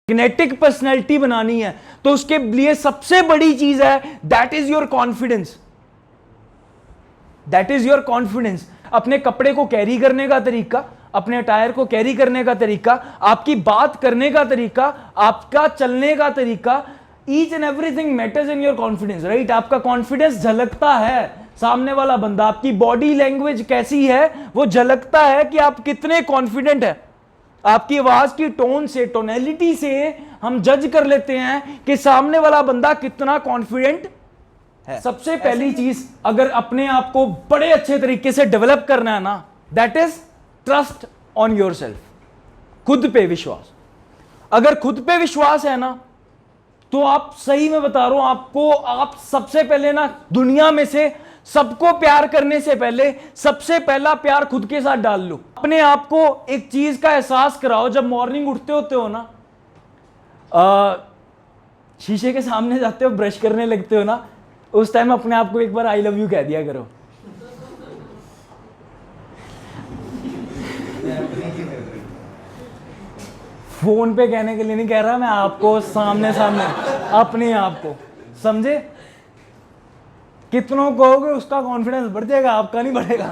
Magnetic personality बनानी है तो उसके लिए सबसे बड़ी चीज है that is your confidence. That is your confidence. अपने कपड़े को कैरी करने का तरीका, अपने अटायर को कैरी करने का तरीका, आपकी बात करने का तरीका, आपका चलने का तरीका, each and everything matters in your confidence, right. आपका कॉन्फिडेंस झलकता है, सामने वाला बंदा, आपकी बॉडी लैंग्वेज कैसी है वो झलकता है कि आप कितने कॉन्फिडेंट है। आपकी आवाज की टोन से, टोनैलिटी से हम जज कर लेते हैं कि सामने वाला बंदा कितना कॉन्फिडेंट है। सबसे पहली चीज अगर अपने आप को बड़े अच्छे तरीके से डेवलप करना है ना, that is trust on yourself. खुद पे विश्वास। अगर खुद पे विश्वास है ना तो आप, सही में बता रहा हूं आपको, आप सबसे पहले ना दुनिया में से सबको प्यार करने से पहले सबसे पहला प्यार खुद के साथ डाल लो। अपने आप को एक चीज का एहसास कराओ, जब मॉर्निंग उठते होते हो ना, शीशे के सामने जाते हो, ब्रश करने लगते हो ना, उस टाइम अपने आप को एक बार आई लव यू कह दिया करो। फोन पे कहने के लिए नहीं कह रहा मैं, आपको सामने सामने अपने आप को, समझे। कितनों कहोगे उसका कॉन्फिडेंस बढ़ जाएगा, आपका नहीं बढ़ेगा।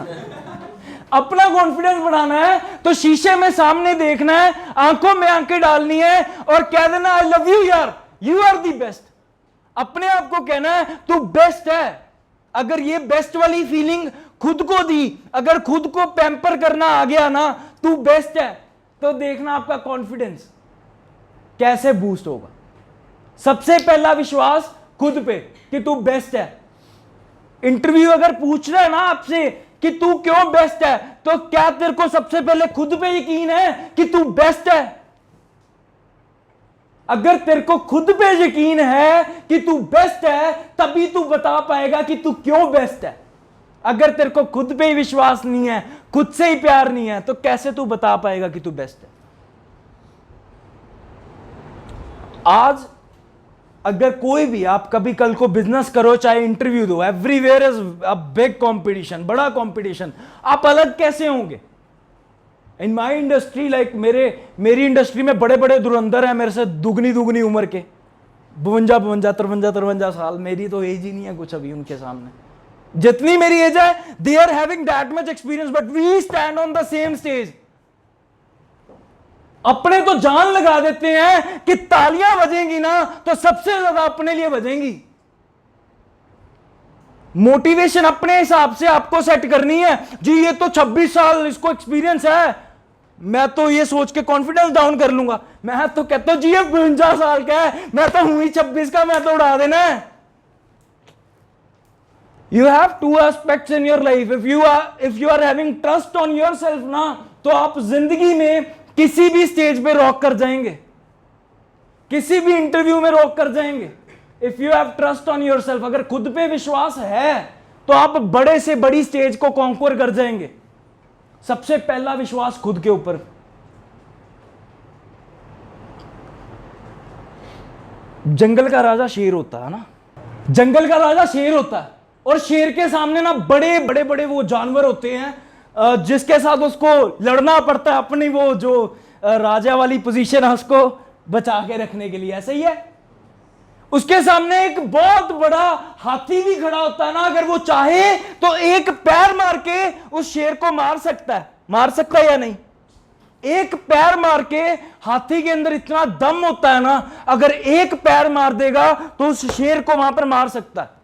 अपना कॉन्फिडेंस बढ़ाना है तो शीशे में सामने देखना है, आंखों में आंखें डालनी है और कह देना आई लव यू यार, यू आर दी बेस्ट। अपने आप को कहना है तू बेस्ट है। अगर ये बेस्ट वाली फीलिंग खुद को दी, अगर खुद को पैम्पर करना आ गया ना, तू बेस्ट है, तो देखना आपका कॉन्फिडेंस कैसे बूस्ट होगा। सबसे पहला विश्वास खुद पे कि तू बेस्ट है। इंटरव्यू अगर पूछ रहा है ना आपसे कि तू क्यों बेस्ट है, तो क्या तेरे को सबसे पहले खुद पे यकीन है कि तू बेस्ट है? अगर तेरे को खुद पे यकीन है कि तू बेस्ट है तभी तू बता पाएगा कि तू क्यों बेस्ट है। अगर तेरे को खुद पे ही विश्वास नहीं है, खुद से ही प्यार नहीं है, तो कैसे तू बता पाएगा कि तू बेस्ट है? आज अगर कोई भी, आप कभी कल को बिजनेस करो, चाहे इंटरव्यू दो, everywhere is a big competition, बड़ा कंपटीशन। आप अलग कैसे होंगे? इन माई इंडस्ट्री, लाइक मेरी इंडस्ट्री में बड़े बड़े धुरंधर हैं मेरे से दुगनी उम्र के, 52 53 साल। मेरी तो एज ही नहीं है कुछ अभी उनके सामने। जितनी मेरी एज है, they are having that much experience, but we stand on the same stage. अपने तो जान लगा देते हैं कि तालियां बजेंगी ना तो सबसे ज्यादा अपने लिए बजेंगी। मोटिवेशन अपने हिसाब से आपको सेट करनी है। जी ये तो 26 साल इसको एक्सपीरियंस है, मैं तो ये सोच के कॉन्फिडेंस डाउन कर लूंगा। मैं तो कहता हूं जी ये 52 साल का है, मैं तो हूं ही 26 का, मैं तो उड़ा देना है। You have two aspects in your life. If you are having trust on yourself ना, तो आप जिंदगी में किसी भी स्टेज पे रॉक कर जाएंगे, किसी भी इंटरव्यू में रॉक कर जाएंगे। If you have trust on yourself, अगर खुद पे विश्वास है तो आप बड़े से बड़ी स्टेज को कॉन्क्वर कर जाएंगे। सबसे पहला विश्वास खुद के ऊपर। जंगल का राजा शेर होता है ना, जंगल का राजा शेर होता है, और शेर के सामने ना बड़े बड़े वो जानवर होते हैं जिसके साथ उसको लड़ना पड़ता है अपनी वो जो राजा वाली पोजीशन है उसको बचा के रखने के लिए। ऐसा ही है, उसके सामने एक बहुत बड़ा हाथी भी खड़ा होता है ना, अगर वो चाहे तो एक पैर मार के उस शेर को मार सकता है या नहीं? एक पैर मार के, हाथी के अंदर इतना दम होता है ना, अगर एक पैर मार देगा तो उस शेर को वहां पर मार सकता है।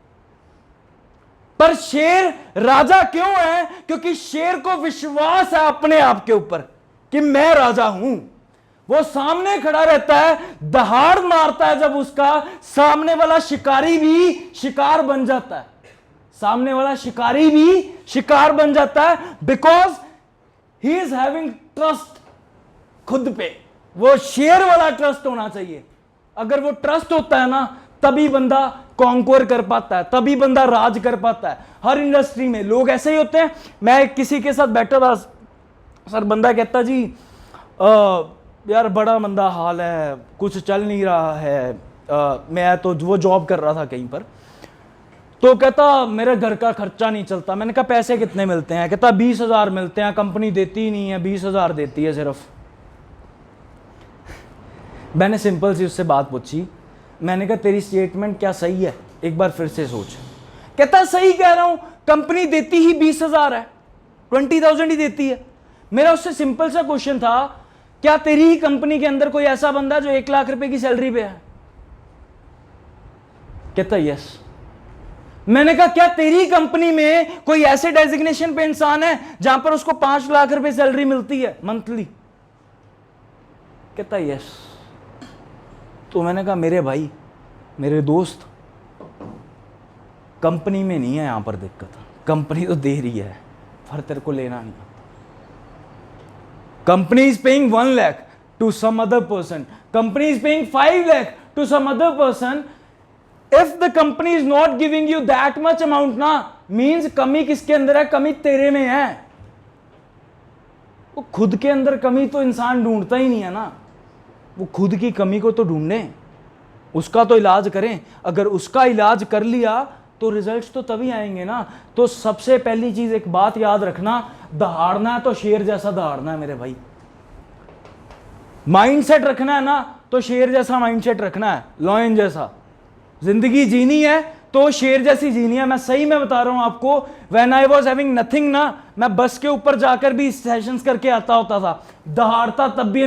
पर शेर राजा क्यों है? क्योंकि शेर को विश्वास है अपने आप के ऊपर कि मैं राजा हूं। वो सामने खड़ा रहता है, दहाड़ मारता है, जब उसका सामने वाला शिकारी भी शिकार बन जाता है। सामने वाला शिकारी भी शिकार बन जाता है, because he is having trust खुद पे। वो शेर वाला ट्रस्ट होना चाहिए। अगर वो ट्रस्ट होता है ना, तभी बंदा कॉन्क्वर कर पाता है, तभी बंदा राज कर पाता है। हर इंडस्ट्री में लोग ऐसे ही होते हैं। मैं किसी के साथ बैठा था, सर बंदा कहता जी यार बड़ा मंदा हाल है, कुछ चल नहीं रहा है। मैं तो वो जॉब कर रहा था कहीं पर, तो कहता मेरे घर का खर्चा नहीं चलता। मैंने कहा पैसे कितने मिलते हैं? कहता 20,000 मिलते हैं, कंपनी देती ही नहीं है, 20,000 देती है सिर्फ। मैंने सिंपल सी उससे बात पूछी, मैंने कहा तेरी स्टेटमेंट क्या सही है, एक बार फिर से सोच। कहता सही कह रहा हूं, कंपनी देती ही 20,000 है, 20,000 ही देती है। मेरा उससे सिंपल सा क्वेश्चन था, क्या तेरी ही कंपनी के अंदर कोई ऐसा बंदा जो 1 लाख रुपए की सैलरी पे है? कहता यस। मैंने कहा क्या तेरी कंपनी में कोई ऐसे डेजिग्नेशन पे इंसान है जहां पर उसको 5 लाख रुपए सैलरी मिलती है मंथली? कहता यस। तो मैंने कहा मेरे भाई, मेरे दोस्त, कंपनी में नहीं है यहां पर दिक्कत, कंपनी तो दे रही है, पर तेरे को लेना नहीं। Company is paying 1 lakh to some other person, company is paying 5 lakh to some other person. If the company is not giving you that much amount ना, मीन्स कमी किसके अंदर है? कमी तेरे में है। वो खुद के अंदर कमी तो इंसान ढूंढता ही नहीं है ना, वो खुद की कमी को तो ढूंढे, उसका तो इलाज करें। अगर उसका इलाज कर लिया तो रिजल्ट्स तो तभी आएंगे ना। तो सबसे पहली चीज एक बात याद रखना, दहाड़ना है तो शेर जैसा दहाड़ना है मेरे भाई। माइंडसेट रखना है ना तो शेर जैसा माइंडसेट रखना है, लॉयन जैसा। जिंदगी जीनी है तो शेर जैसी जीनी है। मैं सही में बता रहा हूं आपको, when I was having nothing ना, मैं बस के ऊपर जाकर भी सेशंस करके आता होता था, दहाड़ता तब भी